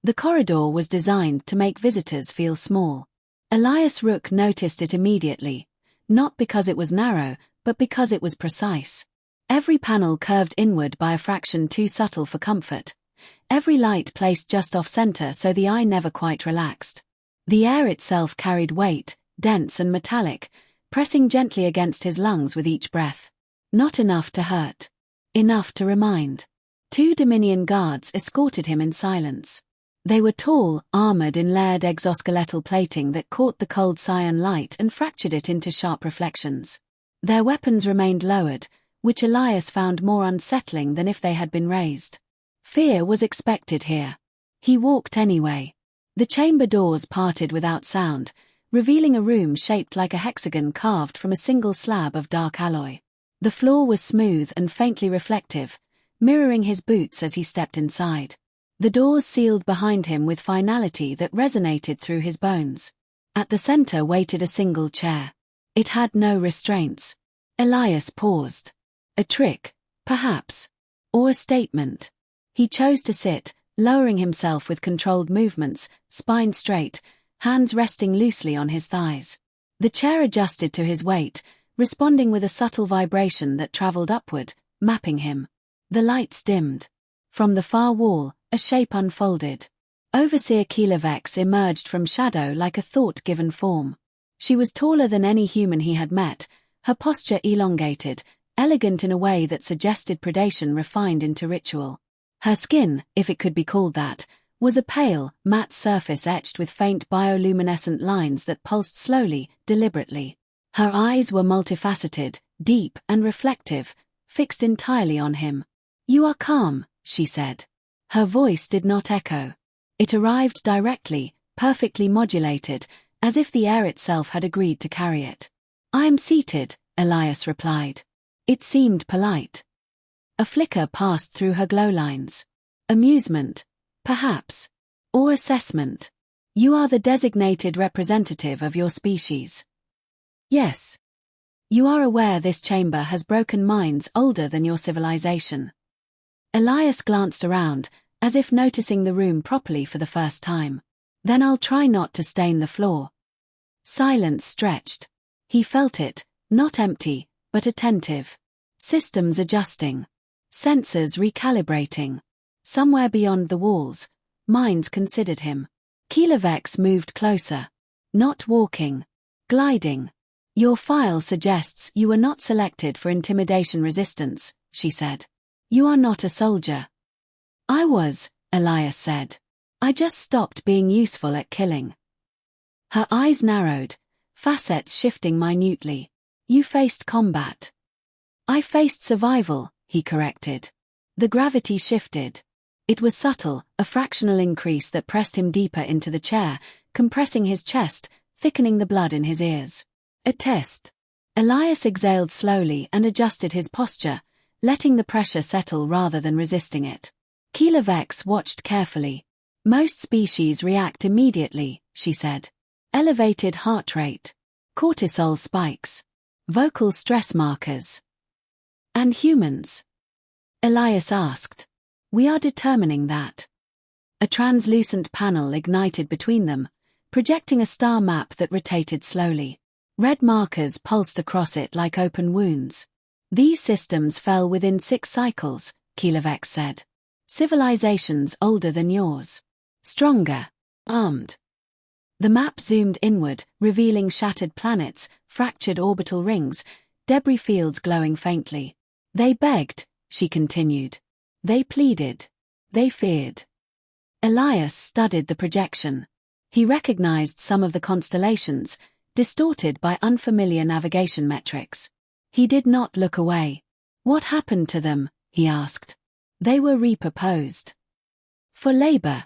The corridor was designed to make visitors feel small. Elias Rook noticed it immediately, not because it was narrow, but because it was precise. Every panel curved inward by a fraction too subtle for comfort. Every light placed just off-center so the eye never quite relaxed. The air itself carried weight, dense and metallic, pressing gently against his lungs with each breath. Not enough to hurt. Enough to remind. 2 Dominion guards escorted him in silence. They were tall, armored in layered exoskeletal plating that caught the cold cyan light and fractured it into sharp reflections. Their weapons remained lowered, which Elias found more unsettling than if they had been raised. Fear was expected here. He walked anyway. The chamber doors parted without sound, revealing a room shaped like a hexagon carved from a single slab of dark alloy. The floor was smooth and faintly reflective, mirroring his boots as he stepped inside. The doors sealed behind him with finality that resonated through his bones. At the center waited a single chair. It had no restraints. Elias paused. A trick, perhaps. Or a statement. He chose to sit, lowering himself with controlled movements, spine straight, hands resting loosely on his thighs. The chair adjusted to his weight, responding with a subtle vibration that traveled upward, mapping him. The lights dimmed. From the far wall, a shape unfolded. Overseer Kilovex emerged from shadow like a thought-given form. She was taller than any human he had met, her posture elongated, elegant in a way that suggested predation refined into ritual. Her skin, if it could be called that, was a pale, matte surface etched with faint bioluminescent lines that pulsed slowly, deliberately. Her eyes were multifaceted, deep and reflective, fixed entirely on him. "You are calm," she said. Her voice did not echo. It arrived directly, perfectly modulated, as if the air itself had agreed to carry it. "I am seated," Elias replied. It seemed polite. A flicker passed through her glow lines. Amusement, perhaps. Or assessment. "You are the designated representative of your species." "Yes. You are aware this chamber has broken minds older than your civilization." Elias glanced around, as if noticing the room properly for the first time. "Then I'll try not to stain the floor." Silence stretched. He felt it, not empty, but attentive. Systems adjusting. Sensors recalibrating. Somewhere beyond the walls, minds considered him. Kilovex moved closer. Not walking. Gliding. "Your file suggests you were not selected for intimidation resistance," she said. "You are not a soldier." "I was," Elias said. "I just stopped being useful at killing." Her eyes narrowed, facets shifting minutely. "You faced combat." "I faced survival," he corrected. The gravity shifted. It was subtle, a fractional increase that pressed him deeper into the chair, compressing his chest, thickening the blood in his ears. A test. Elias exhaled slowly and adjusted his posture, letting the pressure settle rather than resisting it. Kilovex watched carefully. "Most species react immediately," she said. "Elevated heart rate. Cortisol spikes. Vocal stress markers." "And humans?" Elias asked. "We are determining that." A translucent panel ignited between them, projecting a star map that rotated slowly. Red markers pulsed across it like open wounds. "These systems fell within 6 cycles," Kilovex said. "Civilizations older than yours. Stronger. Armed." The map zoomed inward, revealing shattered planets, fractured orbital rings, debris fields glowing faintly. "They begged," she continued. "They pleaded. They feared." Elias studied the projection. He recognized some of the constellations, distorted by unfamiliar navigation metrics. He did not look away. "What happened to them?" he asked. "They were repurposed." "For labor?"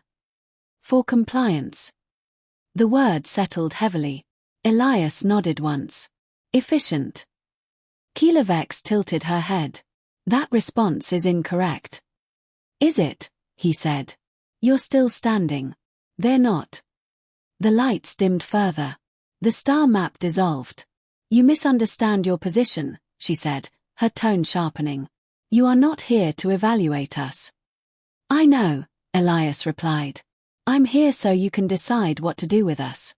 "For compliance." The word settled heavily. Elias nodded once. "Efficient." Kilovex tilted her head. "That response is incorrect." "Is it?" he said. "You're still standing." "They're not." The lights dimmed further. The star map dissolved. "You misunderstand your position," she said, her tone sharpening. "You are not here to evaluate us." "I know," Elias replied. I'm here so you can decide what to do with us.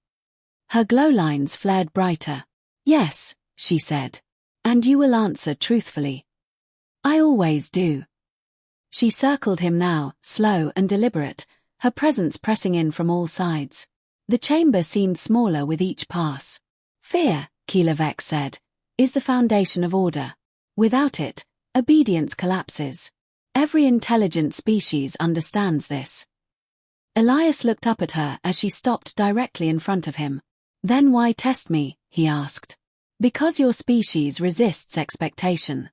Her glow lines flared brighter. Yes, she said. And you will answer truthfully. I always do. She circled him now, slow and deliberate, her presence pressing in from all sides. The chamber seemed smaller with each pass. Fear, Kilovec said, is the foundation of order. Without it, obedience collapses. Every intelligent species understands this. Elias looked up at her as she stopped directly in front of him. Then why test me, he asked. Because your species resists expectation.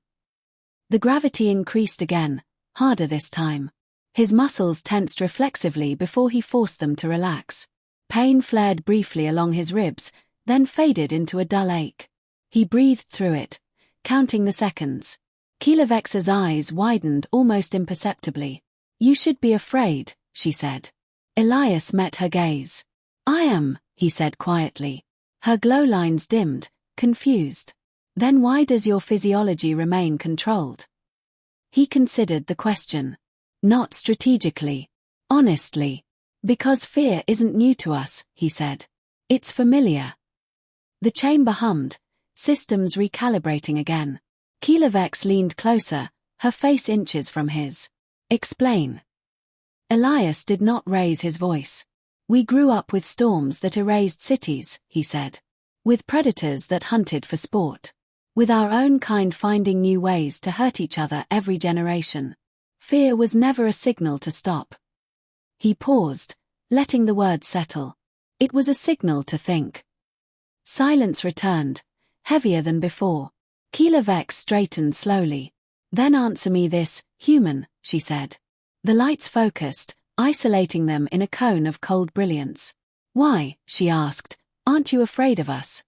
The gravity increased again, harder this time. His muscles tensed reflexively before he forced them to relax. Pain flared briefly along his ribs, then faded into a dull ache. He breathed through it, counting the seconds. Kilovex's eyes widened almost imperceptibly. You should be afraid, she said. Elias met her gaze. I am, he said quietly. Her glow lines dimmed, confused. Then why does your physiology remain controlled? He considered the question. Not strategically. Honestly. Because fear isn't new to us, he said. It's familiar. The chamber hummed, systems recalibrating again. Kilovex leaned closer, her face inches from his. Explain. Elias did not raise his voice. We grew up with storms that erased cities, he said. With predators that hunted for sport. With our own kind finding new ways to hurt each other every generation. Fear was never a signal to stop. He paused, letting the words settle. It was a signal to think. Silence returned, heavier than before. Kilovex straightened slowly. Then answer me this, human, she said. The lights focused, isolating them in a cone of cold brilliance. Why, she asked, aren't you afraid of us?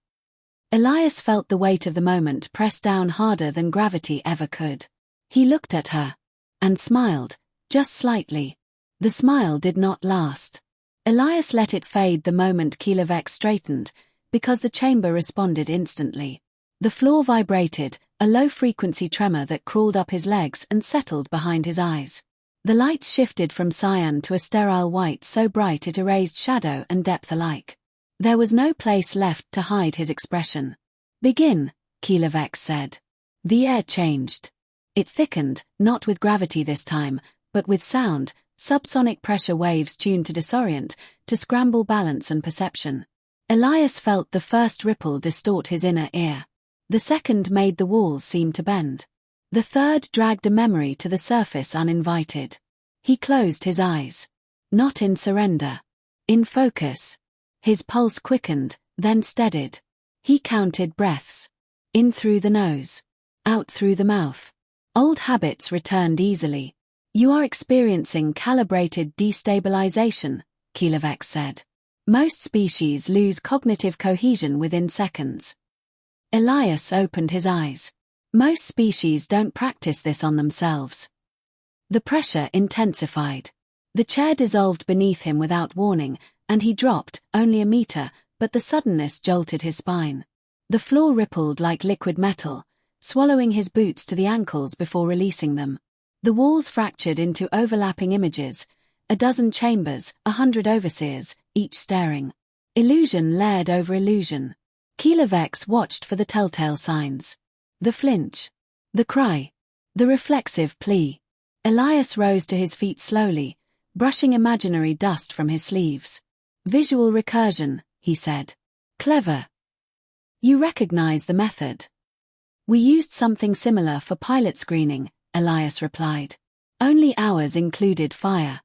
Elias felt the weight of the moment press down harder than gravity ever could. He looked at her. And smiled, just slightly. The smile did not last. Elias let it fade the moment Kilovex straightened, because the chamber responded instantly. The floor vibrated, a low-frequency tremor that crawled up his legs and settled behind his eyes. The lights shifted from cyan to a sterile white so bright it erased shadow and depth alike. There was no place left to hide his expression. Begin, Kilovex said. The air changed. It thickened, not with gravity this time, but with sound, subsonic pressure waves tuned to disorient, to scramble balance and perception. Elias felt the first ripple distort his inner ear. The second made the walls seem to bend. The third dragged a memory to the surface uninvited. He closed his eyes. Not in surrender. In focus. His pulse quickened, then steadied. He counted breaths. In through the nose. Out through the mouth. Old habits returned easily. You are experiencing calibrated destabilization, Kilovex said. Most species lose cognitive cohesion within seconds. Elias opened his eyes. Most species don't practice this on themselves. The pressure intensified. The chair dissolved beneath him without warning, and he dropped, only a meter, but the suddenness jolted his spine. The floor rippled like liquid metal, swallowing his boots to the ankles before releasing them. The walls fractured into overlapping images, a dozen chambers, 100 overseers, each staring. Illusion layered over illusion. Kilovex watched for the telltale signs. The flinch. The cry. The reflexive plea. Elias rose to his feet slowly, brushing imaginary dust from his sleeves. Visual recursion, he said. Clever. You recognize the method. We used something similar for pilot screening, Elias replied. Only ours included fire.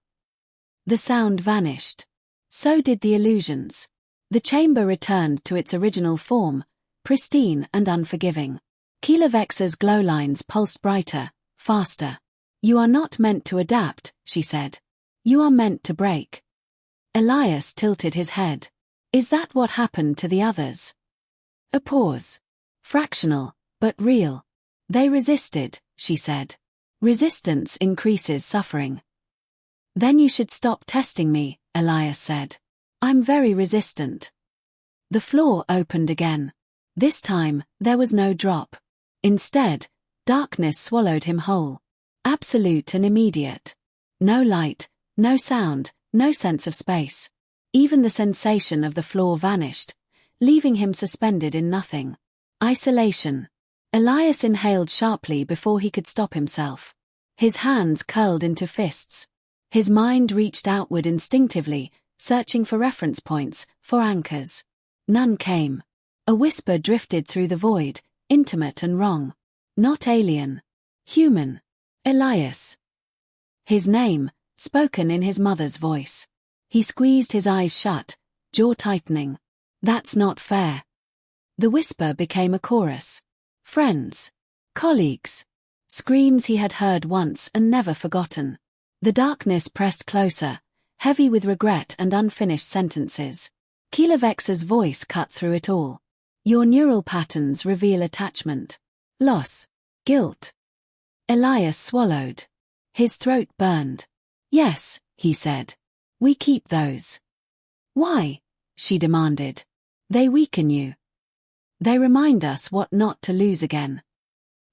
The sound vanished. So did the illusions. The chamber returned to its original form, pristine and unforgiving. Kilovex's glow lines pulsed brighter, faster. You are not meant to adapt, she said. You are meant to break. Elias tilted his head. Is that what happened to the others? A pause. Fractional, but real. They resisted, she said. Resistance increases suffering. Then you should stop testing me, Elias said. I'm very resistant. The floor opened again. This time, there was no drop. Instead, darkness swallowed him whole. Absolute and immediate. No light, no sound, No sense of space. Even the sensation of the floor vanished, leaving him suspended in nothing. Isolation. Elias inhaled sharply before he could stop himself. His hands curled into fists. His mind reached outward instinctively, searching for reference points, for anchors. None came. A whisper drifted through the void, intimate and wrong. Not alien. Human. Elias. His name, spoken in his mother's voice. He squeezed his eyes shut, jaw tightening. That's not fair. The whisper became a chorus. Friends. Colleagues. Screams he had heard once and never forgotten. The darkness pressed closer, heavy with regret and unfinished sentences. Kilevex's voice cut through it all. Your neural patterns reveal attachment. Loss. Guilt. Elias swallowed. His throat burned. Yes, he said. We keep those. Why? She demanded. They weaken you. They remind us what not to lose again.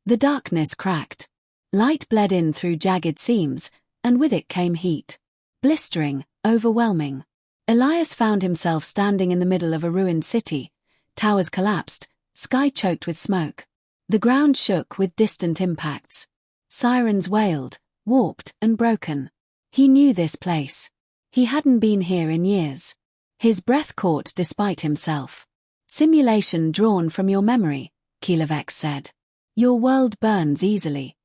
The darkness cracked. Light bled in through jagged seams, and with it came heat. Blistering, overwhelming. Elias found himself standing in the middle of a ruined city. Towers collapsed, sky choked with smoke. The ground shook with distant impacts. Sirens wailed, warped and broken. He knew this place. He hadn't been here in years. His breath caught despite himself. Simulation drawn from your memory, Kilevex said. Your world burns easily.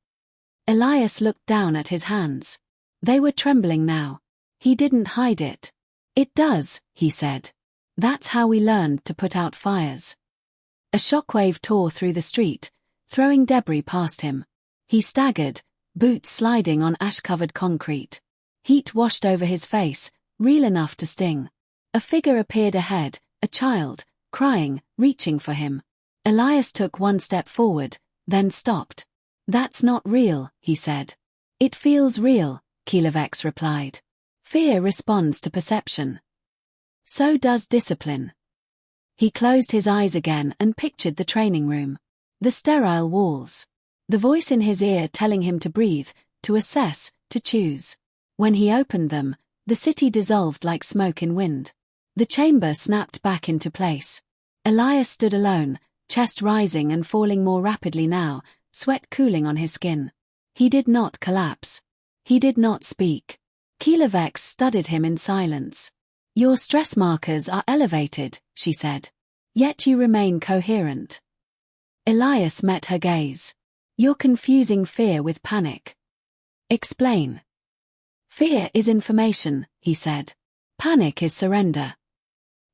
Elias looked down at his hands. They were trembling now. He didn't hide it. It does, he said. That's how we learned to put out fires. A shockwave tore through the street, throwing debris past him. He staggered, boots sliding on ash-covered concrete. Heat washed over his face, real enough to sting. A figure appeared ahead, a child, crying, reaching for him. Elias took one step forward, then stopped. That's not real, he said. It feels real, Kilevex replied. Fear responds to perception. So does discipline. He closed his eyes again and pictured the training room. The sterile walls. The voice in his ear telling him to breathe, to assess, to choose. When he opened them, the city dissolved like smoke in wind. The chamber snapped back into place. Elias stood alone, chest rising and falling more rapidly now, sweat cooling on his skin. He did not collapse. He did not speak. Kilevex studied him in silence. Your stress markers are elevated, she said. Yet you remain coherent. Elias met her gaze. You're confusing fear with panic. Explain. Fear is information, he said. Panic is surrender.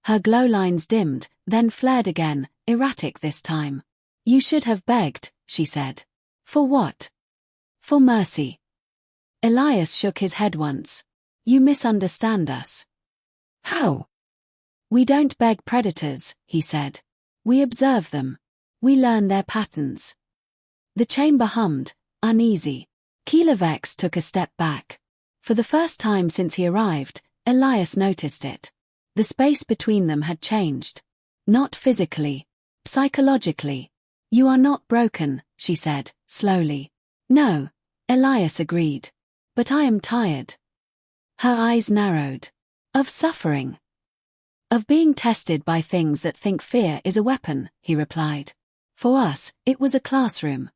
Her glow lines dimmed, then flared again, erratic this time. You should have begged, she said. For what? For mercy. Elias shook his head once. You misunderstand us. How? We don't beg predators, he said. We observe them. We learn their patterns. The chamber hummed, uneasy. Kilevex took a step back. For the first time since he arrived, Elias noticed it. The space between them had changed. Not physically. Psychologically. You are not broken, she said, slowly. No, Elias agreed. But I am tired. Her eyes narrowed. Of suffering. Of being tested by things that think fear is a weapon, he replied. For us, it was a classroom.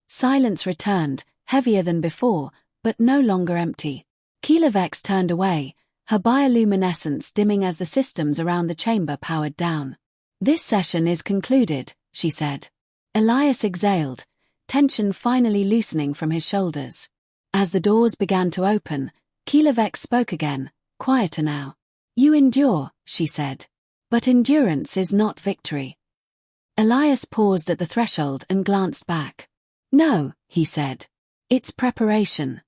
Silence returned, heavier than before, but no longer empty. Kilevex turned away, her bioluminescence dimming as the systems around the chamber powered down. This session is concluded, she said. Elias exhaled, tension finally loosening from his shoulders. As the doors began to open, Kilevex spoke again, quieter now. You endure, she said. But endurance is not victory. Elias paused at the threshold and glanced back. No, he said. It's preparation.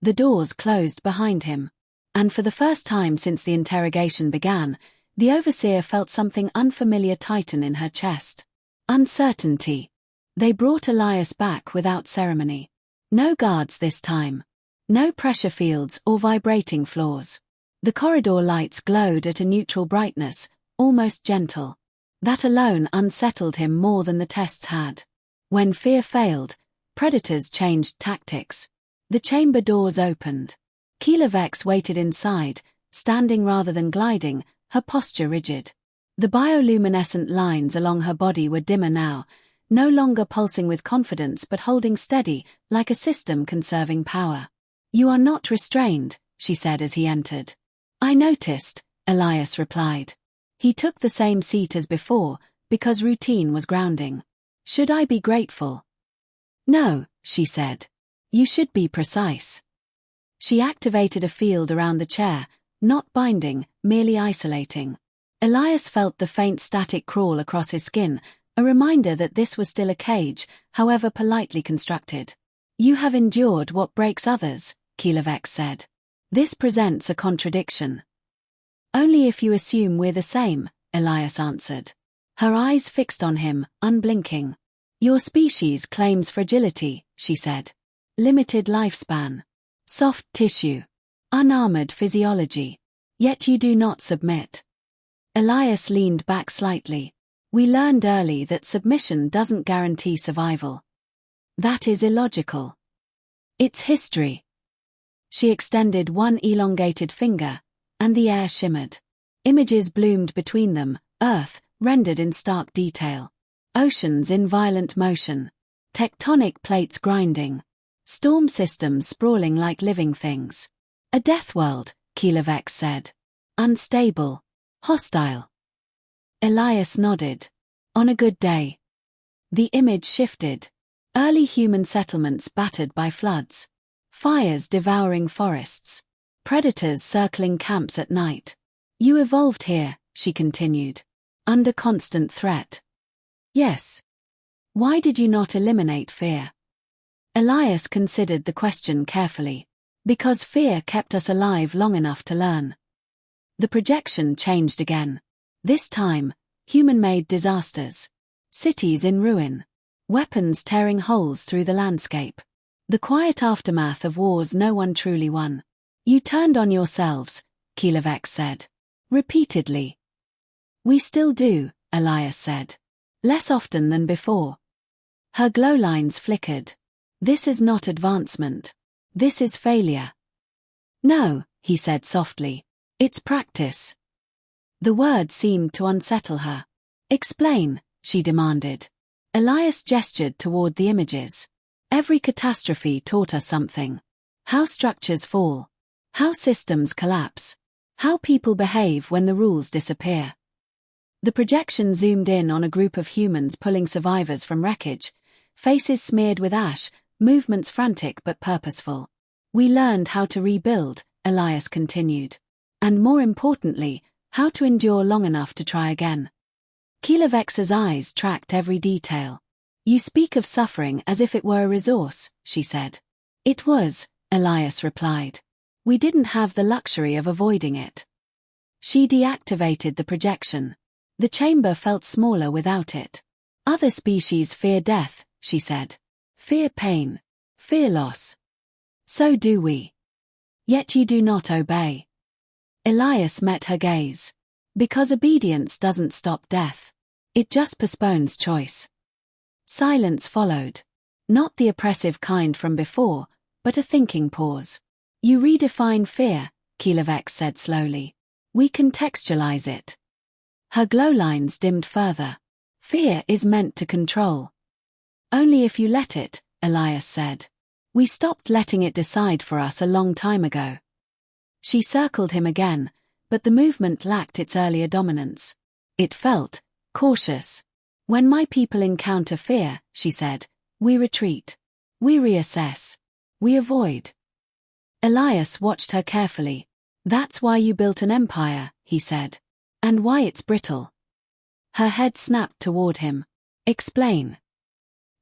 The doors closed behind him. And for the first time since the interrogation began, the overseer felt something unfamiliar tighten in her chest. Uncertainty. They brought Elias back without ceremony. No guards this time. No pressure fields or vibrating floors. The corridor lights glowed at a neutral brightness, almost gentle. That alone unsettled him more than the tests had. When fear failed, predators changed tactics. The chamber doors opened. Kilovex waited inside, standing rather than gliding, her posture rigid. The bioluminescent lines along her body were dimmer now, no longer pulsing with confidence but holding steady, like a system conserving power. "You are not restrained," she said as he entered. "I noticed," Elias replied. He took the same seat as before, because routine was grounding. "Should I be grateful?" "No," she said. "You should be precise." She activated a field around the chair, not binding, merely isolating. Elias felt the faint static crawl across his skin, a reminder that this was still a cage, however politely constructed. "You have endured what breaks others," Kilovex said. "This presents a contradiction." "Only if you assume we're the same," Elias answered. Her eyes fixed on him, unblinking. "Your species claims fragility," she said. "Limited lifespan. Soft tissue. Unarmored physiology. Yet you do not submit." Elias leaned back slightly. "We learned early that submission doesn't guarantee survival." "That is illogical." "It's history." She extended one elongated finger, and the air shimmered. Images bloomed between them, Earth, rendered in stark detail. Oceans in violent motion. Tectonic plates grinding. Storm systems sprawling like living things. "A death world," Kilovex said. "Unstable. Hostile." Elias nodded. "On a good day." The image shifted. Early human settlements battered by floods. Fires devouring forests. Predators circling camps at night. "You evolved here," she continued. "Under constant threat." "Yes." "Why did you not eliminate fear?" Elias considered the question carefully. "Because fear kept us alive long enough to learn." The projection changed again. This time, human-made disasters. Cities in ruin. Weapons tearing holes through the landscape. The quiet aftermath of wars no one truly won. "You turned on yourselves," Kilovex said. "Repeatedly." "We still do," Elias said. "Less often than before." Her glow lines flickered. "This is not advancement. This is failure." "No," he said softly. "It's practice." The word seemed to unsettle her. "Explain," she demanded. Elias gestured toward the images. "Every catastrophe taught us something. How structures fall. How systems collapse. How people behave when the rules disappear." The projection zoomed in on a group of humans pulling survivors from wreckage, faces smeared with ash, movements frantic but purposeful. "We learned how to rebuild," Elias continued. "And more importantly, how to endure long enough to try again." Kilovex's eyes tracked every detail. "You speak of suffering as if it were a resource," she said. "It was," Elias replied. "We didn't have the luxury of avoiding it." She deactivated the projection. The chamber felt smaller without it. "Other species fear death," she said. "Fear pain. Fear loss. So do we. Yet you do not obey." Elias met her gaze. "Because obedience doesn't stop death. It just postpones choice." Silence followed. Not the oppressive kind from before, but a thinking pause. "You redefine fear," Kilovex said slowly. "We contextualize it." Her glow lines dimmed further. "Fear is meant to control." "Only if you let it," Elias said. "We stopped letting it decide for us a long time ago." She circled him again, but the movement lacked its earlier dominance. It felt cautious. "When my people encounter fear," she said, "we retreat. We reassess. We avoid." Elias watched her carefully. "That's why you built an empire," he said. "And why it's brittle." Her head snapped toward him. "Explain."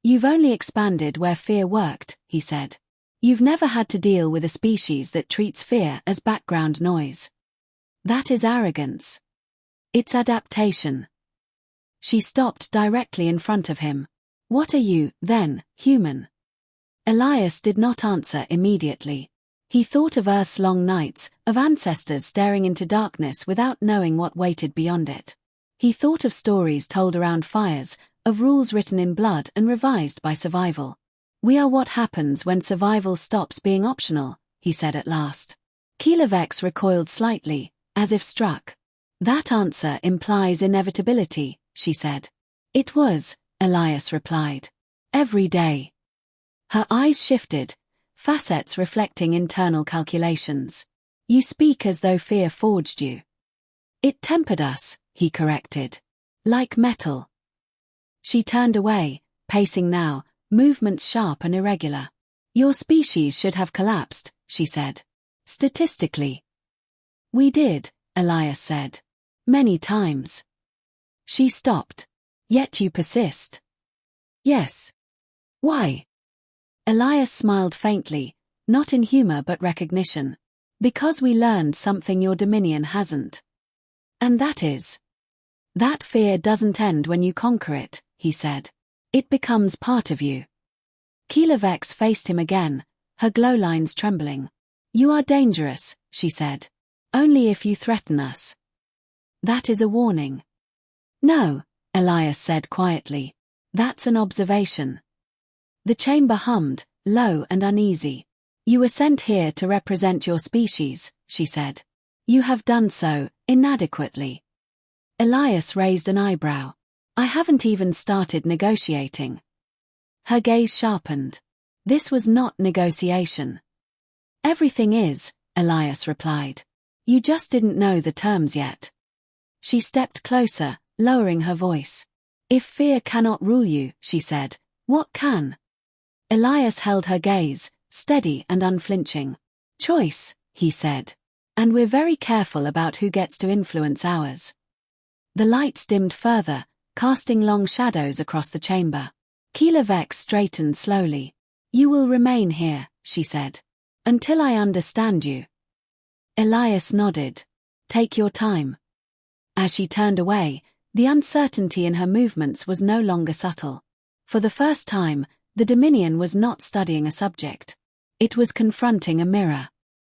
"You've only expanded where fear worked," he said. "You've never had to deal with a species that treats fear as background noise. That is arrogance. It's adaptation." She stopped directly in front of him. "What are you, then, human?" Elias did not answer immediately. He thought of Earth's long nights, of ancestors staring into darkness without knowing what waited beyond it. He thought of stories told around fires, of rules written in blood and revised by survival. "We are what happens when survival stops being optional," he said at last. Kilovex recoiled slightly, as if struck. That answer implies inevitability, she said. It was, Elias replied. Every day. Her eyes shifted, facets reflecting internal calculations. You speak as though fear forged you. It tempered us, he corrected. Like metal. She turned away, pacing now, movements sharp and irregular. Your species should have collapsed, she said. Statistically. We did, Elias said. Many times. She stopped. Yet you persist. Yes. Why? Elias smiled faintly, not in humor but recognition. Because we learned something your Dominion hasn't. And that is. That fear doesn't end when you conquer it, he said. It becomes part of you. Kilovex faced him again, her glow lines trembling. You are dangerous, she said. Only if you threaten us. That is a warning. No, Elias said quietly. That's an observation. The chamber hummed, low and uneasy. You were sent here to represent your species, she said. You have done so, inadequately. Elias raised an eyebrow. I haven't even started negotiating. Her gaze sharpened. This was not negotiation. Everything is, Elias replied. You just didn't know the terms yet. She stepped closer, lowering her voice. If fear cannot rule you, she said, what can? Elias held her gaze, steady and unflinching. Choice, he said. And we're very careful about who gets to influence ours. The lights dimmed further, casting long shadows across the chamber. Kilovex straightened slowly. You will remain here, she said. Until I understand you. Elias nodded. Take your time. As she turned away, the uncertainty in her movements was no longer subtle. For the first time, the Dominion was not studying a subject. It was confronting a mirror.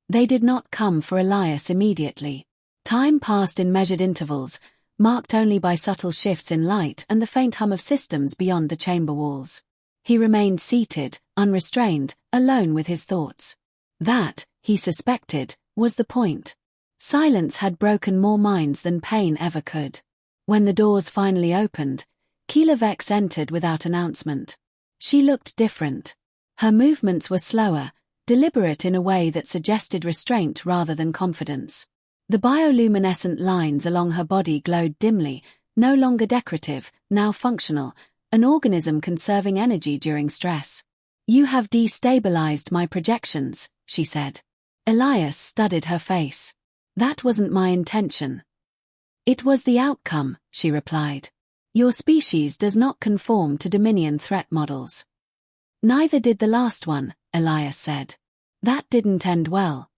They did not come for Elias immediately. Time passed in measured intervals, marked only by subtle shifts in light and the faint hum of systems beyond the chamber walls. He remained seated, unrestrained, alone with his thoughts. That, he suspected, was the point. Silence had broken more minds than pain ever could. When the doors finally opened, Kilovex entered without announcement. She looked different. Her movements were slower, deliberate in a way that suggested restraint rather than confidence. The bioluminescent lines along her body glowed dimly, no longer decorative, now functional, an organism conserving energy during stress. You have destabilized my projections, she said. Elias studied her face. That wasn't my intention. It was the outcome, she replied. Your species does not conform to Dominion threat models. Neither did the last one, Elias said. That didn't end well.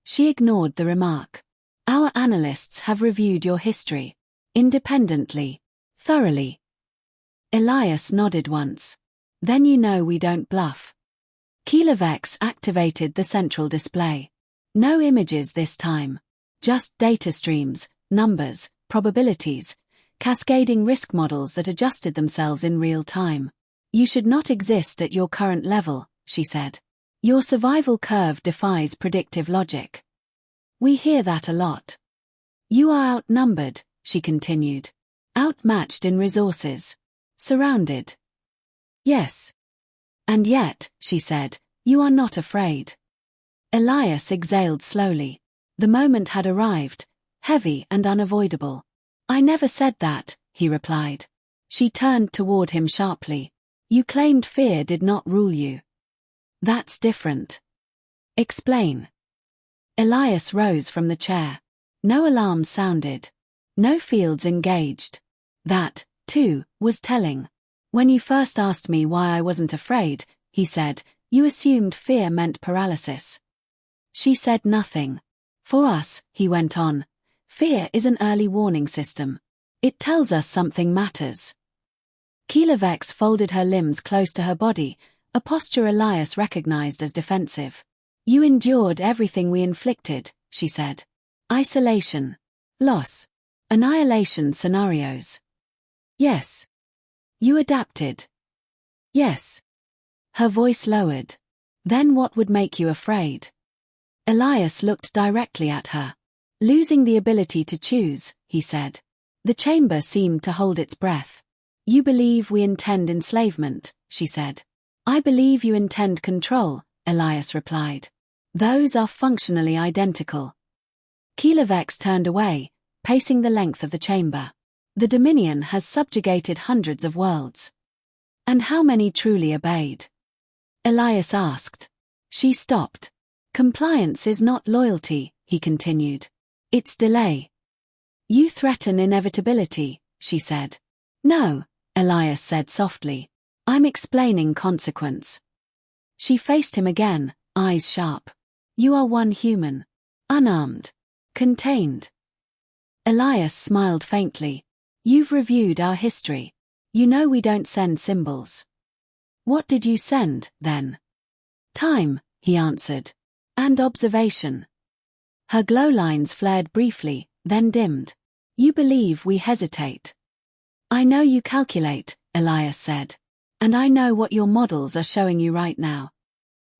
She ignored the remark. Our analysts have reviewed your history. Independently. Thoroughly. Elias nodded once. Then you know we don't bluff. Kilovex activated the central display. No images this time. Just data streams, numbers, probabilities, cascading risk models that adjusted themselves in real time. You should not exist at your current level, she said. Your survival curve defies predictive logic. We hear that a lot. You are outnumbered, she continued. Outmatched in resources. Surrounded. Yes. And yet, she said, you are not afraid. Elias exhaled slowly. The moment had arrived, heavy and unavoidable. I never said that, he replied. She turned toward him sharply. You claimed fear did not rule you. That's different. Explain. Elias rose from the chair. No alarms sounded. No fields engaged. That, too, was telling. When you first asked me why I wasn't afraid, he said, you assumed fear meant paralysis. She said nothing. For us, he went on, fear is an early warning system. It tells us something matters. Kilovex folded her limbs close to her body, a posture Elias recognized as defensive. You endured everything we inflicted, she said. Isolation. Loss. Annihilation scenarios. Yes. You adapted. Yes. Her voice lowered. Then what would make you afraid? Elias looked directly at her. Losing the ability to choose, he said. The chamber seemed to hold its breath. You believe we intend enslavement, she said. I believe you intend control, Elias replied. Those are functionally identical. Kilovex turned away, pacing the length of the chamber. The Dominion has subjugated hundreds of worlds. And how many truly obeyed? Elias asked. She stopped. Compliance is not loyalty, he continued. It's delay. You threaten inevitability, she said. No, Elias said softly. I'm explaining consequence. She faced him again, eyes sharp. You are one human. Unarmed. Contained. Elias smiled faintly. You've reviewed our history. You know we don't send symbols. What did you send, then? Time, he answered. And observation. Her glow lines flared briefly, then dimmed. You believe we hesitate. I know you calculate, Elias said. And I know what your models are showing you right now.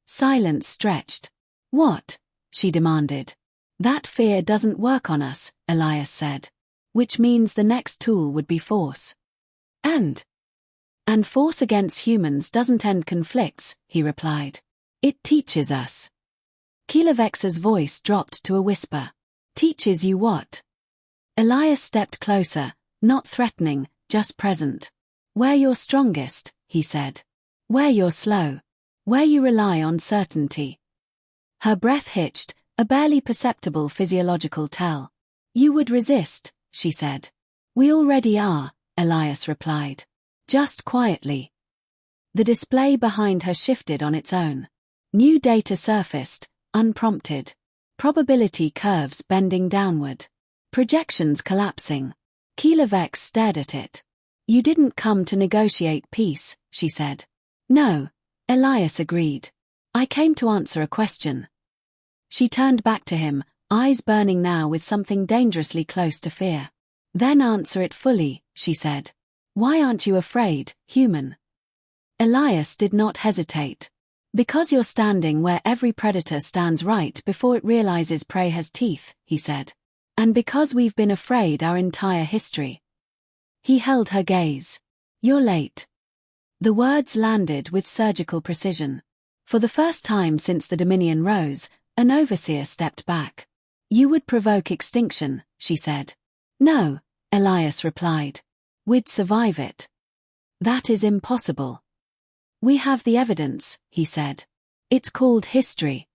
Silence stretched. What? She demanded. That fear doesn't work on us, Elias said. Which means the next tool would be force. And force against humans doesn't end conflicts, he replied. It teaches us. Kilovex's voice dropped to a whisper. Teaches you what? Elias stepped closer, not threatening, just present. Where you're strongest, he said. Where you're slow. Where you rely on certainty. Her breath hitched, a barely perceptible physiological tell. You would resist, she said. We already are, Elias replied. Just quietly. The display behind her shifted on its own. New data surfaced, unprompted. Probability curves bending downward. Projections collapsing. Kilovex stared at it. You didn't come to negotiate peace, she said. No, Elias agreed. I came to answer a question. She turned back to him, eyes burning now with something dangerously close to fear. Then answer it fully, she said. Why aren't you afraid, human? Elias did not hesitate. Because you're standing where every predator stands right before it realizes prey has teeth, he said. And because we've been afraid our entire history. He held her gaze. You're late. The words landed with surgical precision. For the first time since the Dominion rose, an overseer stepped back. You would provoke extinction, she said. No, Elias replied. We'd survive it. That is impossible. We have the evidence, he said. It's called history.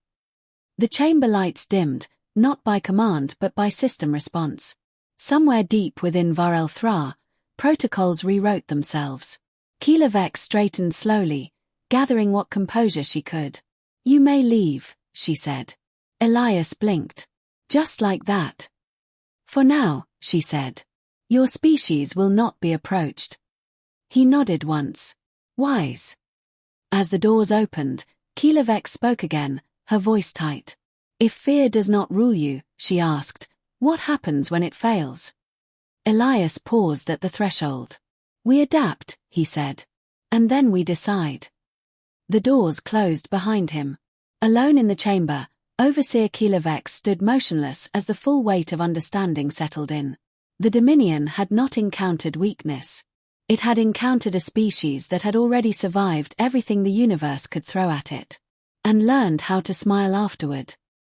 The chamber lights dimmed, not by command but by system response. Somewhere deep within Varel Thra, protocols rewrote themselves. Kilovex straightened slowly, gathering what composure she could. You may leave, she said. Elias blinked. Just like that. For now, she said. Your species will not be approached. He nodded once. Wise. As the doors opened, Kilovex spoke again, her voice tight. If fear does not rule you, she asked, what happens when it fails? Elias paused at the threshold. We adapt, he said. And then we decide. The doors closed behind him. Alone in the chamber, Overseer Kilovex stood motionless as the full weight of understanding settled in. The Dominion had not encountered weakness. It had encountered a species that had already survived everything the universe could throw at it. And learned how to smile afterward.